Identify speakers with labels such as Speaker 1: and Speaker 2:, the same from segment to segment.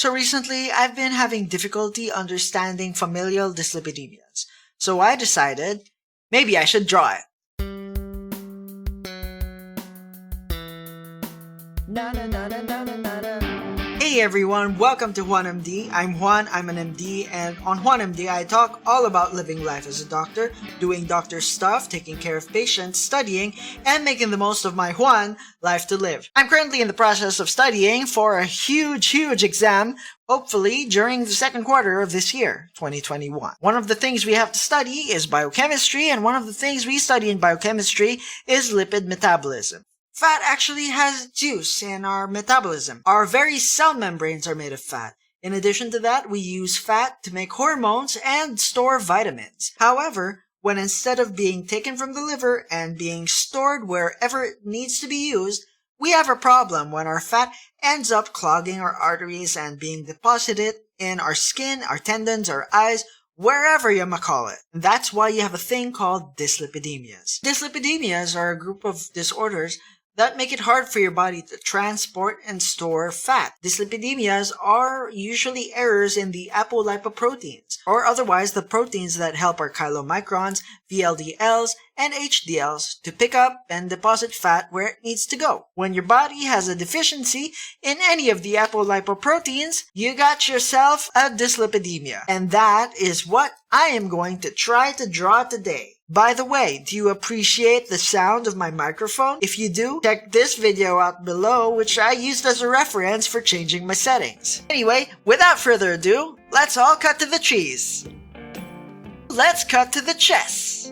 Speaker 1: So recently, I've been having difficulty understanding familial dyslipidemias. So I decided, maybe I should draw it. Hey everyone, welcome to JuanMD. I'm Juan, I'm an MD, and on JuanMD I talk all about living life as a doctor, doing doctor stuff, taking care of patients, studying, and making the most of my Juan life to live. I'm currently in the process of studying for a huge exam, hopefully during the second quarter of this year, 2021. One of the things we have to study is biochemistry, and one of the things we study in biochemistry is lipid metabolism. Fat actually has juice in our metabolism. Our very cell membranes are made of fat. In addition to that, we use fat to make hormones and store vitamins. However, when instead of being taken from the liver and being stored wherever it needs to be used, we have a problem when our fat ends up clogging our arteries and being deposited in our skin, our tendons, our eyes, wherever you might call it. And that's why you have a thing called dyslipidemias. Dyslipidemias are a group of disorders that make it hard for your body to transport and store fat. Dyslipidemias are usually errors in the apolipoproteins, or otherwise the proteins that help our chylomicrons, VLDLs, and HDLs to pick up and deposit fat where it needs to go. When your body has a deficiency in any of the apolipoproteins, you got yourself a dyslipidemia. And that is what I am going to try to draw today. By the way, do you appreciate the sound of my microphone? If you do, check this video out below, which I used as a reference for changing my settings. Anyway, without further ado, let's all cut to the cheese. Let's cut to the chess.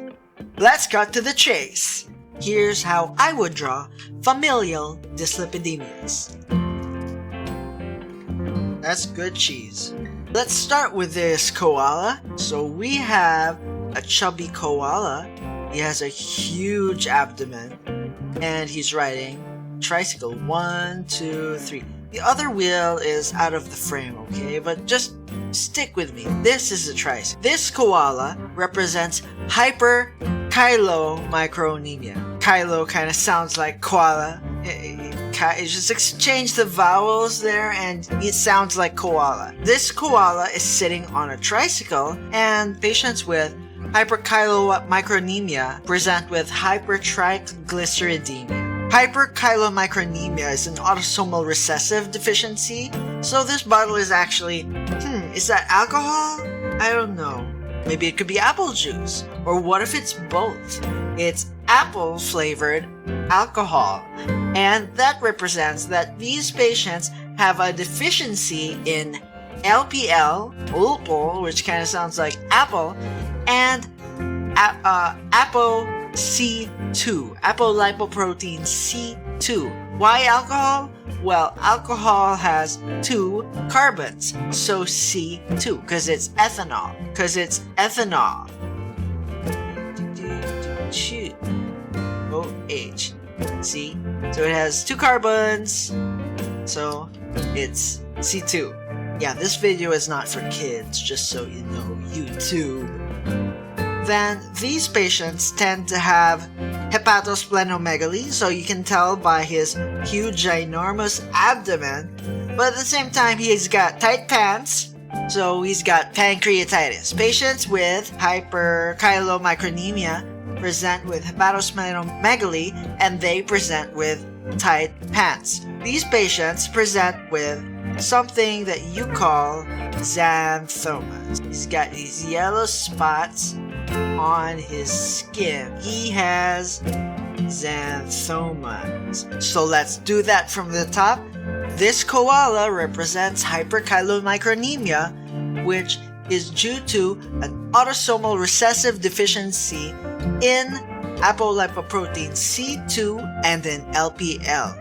Speaker 1: Let's cut to the chase. Here's how I would draw familial dyslipidemias. That's good cheese. Let's start with this koala. So we have a chubby koala. He has a huge abdomen and he's riding tricycle. 1, 2, 3. The other wheel is out of the frame, okay? But just stick with me. This is a tricycle. This koala represents Hyperchylomicronemia. Kylo kind of sounds like koala. Just exchange the vowels there and it sounds like koala. This koala is sitting on a tricycle, and patients with Hyperchylomicronemia present with Hypertriglyceridemia. Hyperchylomicronemia is an autosomal recessive deficiency, so this bottle is actually, is that alcohol? I don't know. Maybe it could be apple juice. Or what if it's both? It's apple-flavored alcohol. And that represents that these patients have a deficiency in LPL, which kind of sounds like apple, and ApoC2, apolipoprotein C2. Why alcohol? Well, alcohol has 2 carbons, so C2, because it's ethanol. OH. See? So it has 2 carbons, so it's C2. Yeah, this video is not for kids, just so you know, YouTube. Then these patients tend to have hepatosplenomegaly, so you can tell by his huge ginormous abdomen, but at the same time he's got tight pants, so he's got pancreatitis. Patients with hyperchylomicronemia present with hepatosplenomegaly, and they present with tight pants. These patients present with something that you call xanthomas. He's got these yellow spots on his skin. He has xanthomas. So let's do that from the top. This koala represents hyperchylomicronemia, which is due to an autosomal recessive deficiency in apolipoprotein C2 and in LPL.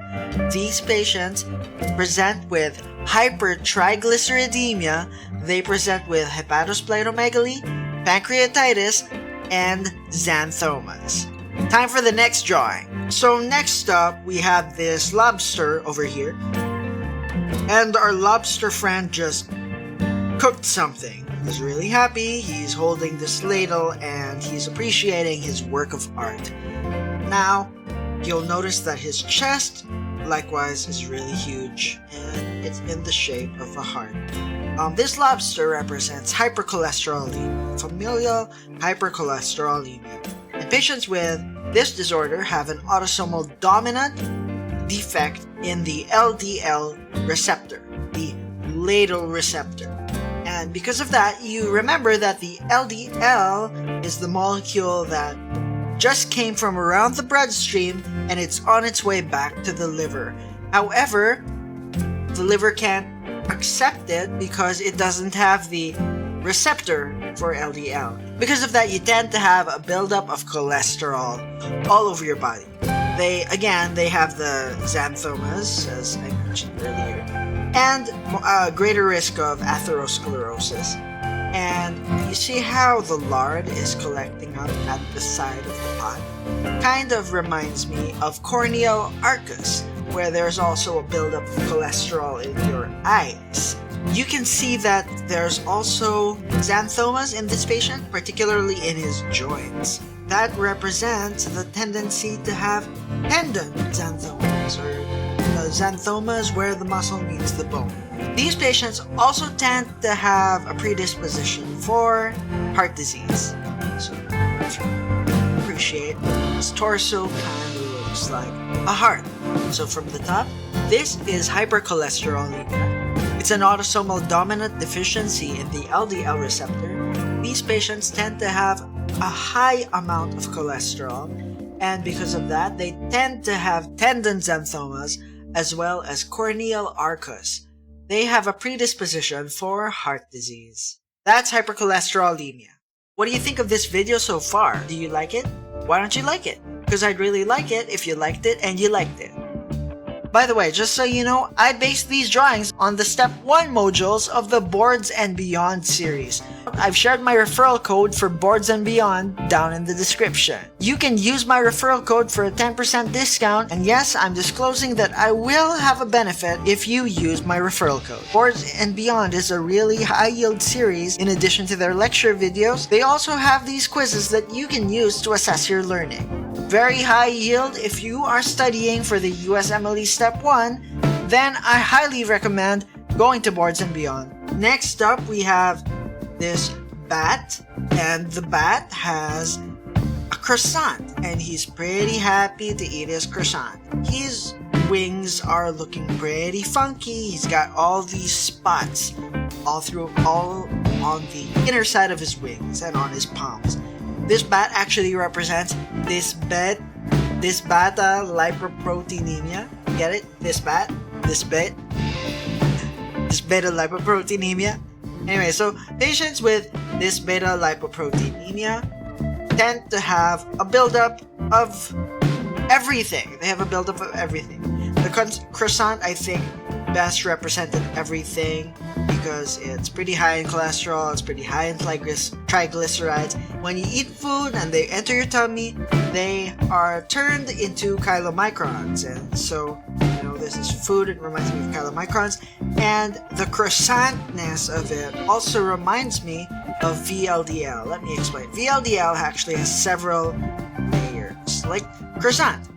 Speaker 1: These patients present with hypertriglyceridemia. They present with hepatosplenomegaly, pancreatitis, and xanthomas. Time for the next drawing. So next up, we have this lobster over here. And our lobster friend just cooked something. He's really happy, he's holding this ladle, and he's appreciating his work of art. Now, you'll notice that his chest likewise is really huge, and it's in the shape of a heart. This lobster represents hypercholesterolemia, familial hypercholesterolemia. And patients with this disorder have an autosomal dominant defect in the LDL receptor, the ladle receptor. And because of that, you remember that the LDL is the molecule that just came from around the bloodstream and it's on its way back to the liver. However, the liver can't accept it because it doesn't have the receptor for LDL. Because of that, you tend to have a buildup of cholesterol all over your body. They have the xanthomas, as I mentioned earlier, and a greater risk of atherosclerosis. And you see how the lard is collecting up at the side of the pot? Kind of reminds me of corneal arcus, where there's also a buildup of cholesterol in your eyes. You can see that there's also xanthomas in this patient, particularly in his joints. That represents the tendency to have tendon xanthomas, or xanthomas where the muscle meets the bone. These patients also tend to have a predisposition for heart disease. So, if you appreciate, his torso kind of looks like a heart. So from the top, this is hypercholesterolemia. It's an autosomal dominant deficiency in the LDL receptor. These patients tend to have a high amount of cholesterol, and because of that, they tend to have tendon xanthomas as well as corneal arcus. They have a predisposition for heart disease. That's hypercholesterolemia. What do you think of this video so far? Do you like it? Why don't you like it? Because I'd really like it if you liked it and you liked it. By the way, just so you know, I based these drawings on the Step 1 modules of the Boards and Beyond series. I've shared my referral code for Boards and Beyond down in the description. You can use my referral code for a 10% discount, and yes, I'm disclosing that I will have a benefit if you use my referral code. Boards and Beyond is a really high-yield series. In addition to their lecture videos, they also have these quizzes that you can use to assess your learning. Very high yield if you are studying for the USMLE Step 1, then I highly recommend going to Boards and Beyond. Next up, we have this bat, and the bat has a croissant, and he's pretty happy to eat his croissant. His wings are looking pretty funky. He's got all these spots all on the inner side of his wings and on his palms. This bat actually represents Dysßetalipoproteinemia. Get it? This beta lipoproteinemia. Anyway, so patients with this beta lipoproteinemia tend to have a buildup of everything. They have a buildup of everything. The croissant, I think, best represented everything because it's pretty high in cholesterol, it's pretty high in triglycerides. When you eat food and they enter your tummy, they are turned into chylomicrons. And so, this is food, it reminds me of chylomicrons. And the croissantness of it also reminds me of VLDL. Let me explain. VLDL actually has several layers, like croissant.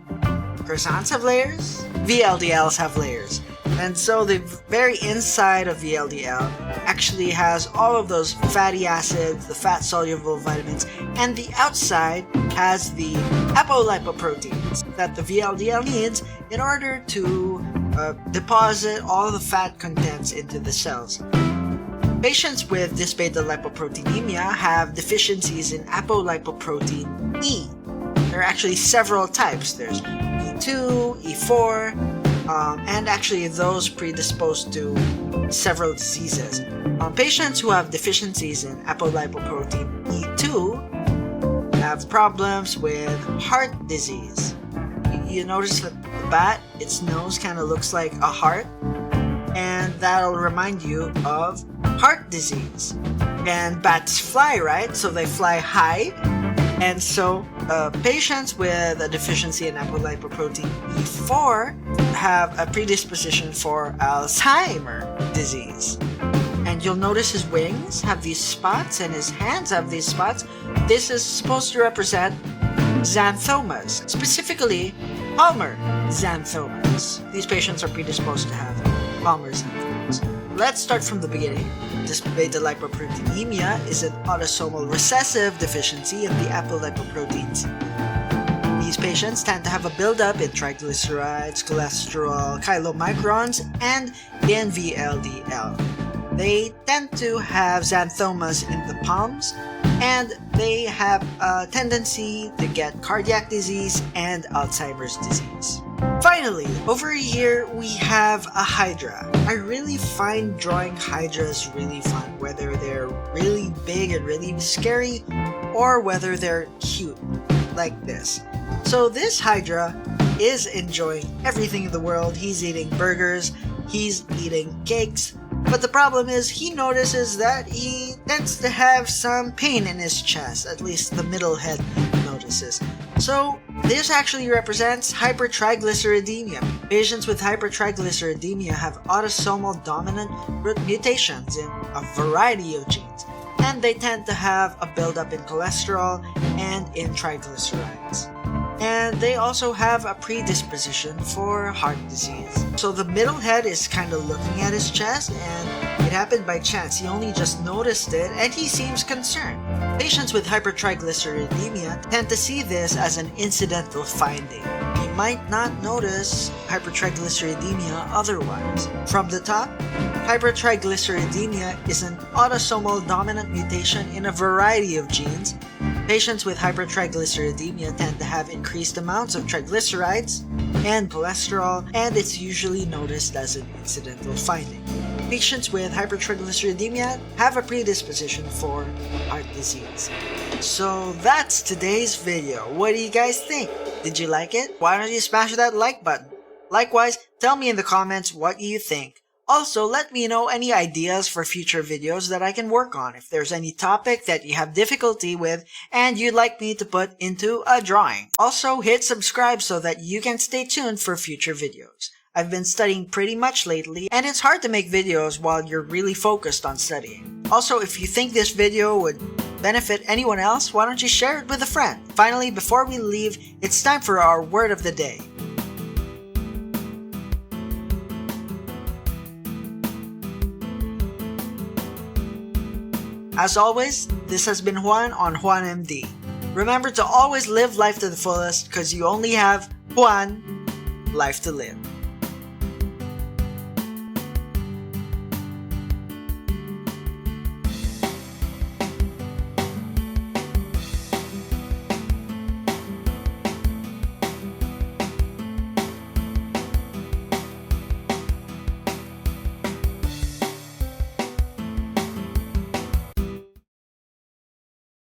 Speaker 1: Croissants have layers, VLDLs have layers. And so the very inside of VLDL actually has all of those fatty acids, the fat-soluble vitamins, and the outside has the apolipoproteins that the VLDL needs in order to deposit all the fat contents into the cells. Patients with this beta lipoproteinemia have deficiencies in apolipoprotein E. There are actually several types. There's E2, E4, and actually those predisposed to several diseases. Patients who have deficiencies in apolipoprotein E2 have problems with heart disease. You notice that the bat, its nose kind of looks like a heart, and that'll remind you of heart disease. And bats fly, right? So they fly high. And so patients with a deficiency in apolipoprotein E4 have a predisposition for Alzheimer's disease. And you'll notice his wings have these spots and his hands have these spots. This is supposed to represent xanthomas. Specifically, Palmer xanthomas. These patients are predisposed to have Palmer xanthomas. Let's start from the beginning. Dysßetalipoproteinemia is an autosomal recessive deficiency in the apolipoproteins. These patients tend to have a buildup in triglycerides, cholesterol, chylomicrons, and in VLDL. They tend to have xanthomas in the palms, and they have a tendency to get cardiac disease and Alzheimer's disease. Finally, over here we have a hydra. I really find drawing hydras really fun, whether they're really big and really scary, or whether they're cute, like this. So this hydra is enjoying everything in the world. He's eating burgers, he's eating cakes, but the problem is he notices that he tends to have some pain in his chest, at least the middle head notices. So this actually represents hypertriglyceridemia. Patients with hypertriglyceridemia have autosomal dominant mutations in a variety of genes, and they tend to have a buildup in cholesterol and in triglycerides. And they also have a predisposition for heart disease. So the middle head is kind of looking at his chest, and it happened by chance. He only just noticed it, and he seems concerned. Patients with hypertriglyceridemia tend to see this as an incidental finding. You might not notice hypertriglyceridemia otherwise. From the top, hypertriglyceridemia is an autosomal dominant mutation in a variety of genes. Patients with hypertriglyceridemia tend to have increased amounts of triglycerides and cholesterol, and it's usually noticed as an incidental finding. Patients with hypertriglyceridemia have a predisposition for heart disease. So that's today's video. What do you guys think? Did you like it? Why don't you smash that like button? Likewise, tell me in the comments what you think. Also, let me know any ideas for future videos that I can work on. If there's any topic that you have difficulty with and you'd like me to put into a drawing. Also, hit subscribe so that you can stay tuned for future videos. I've been studying pretty much lately, and it's hard to make videos while you're really focused on studying. Also, if you think this video would benefit anyone else, why don't you share it with a friend? Finally, before we leave, it's time for our word of the day. As always, this has been Juan on JuanMD. Remember to always live life to the fullest, because you only have one life to live.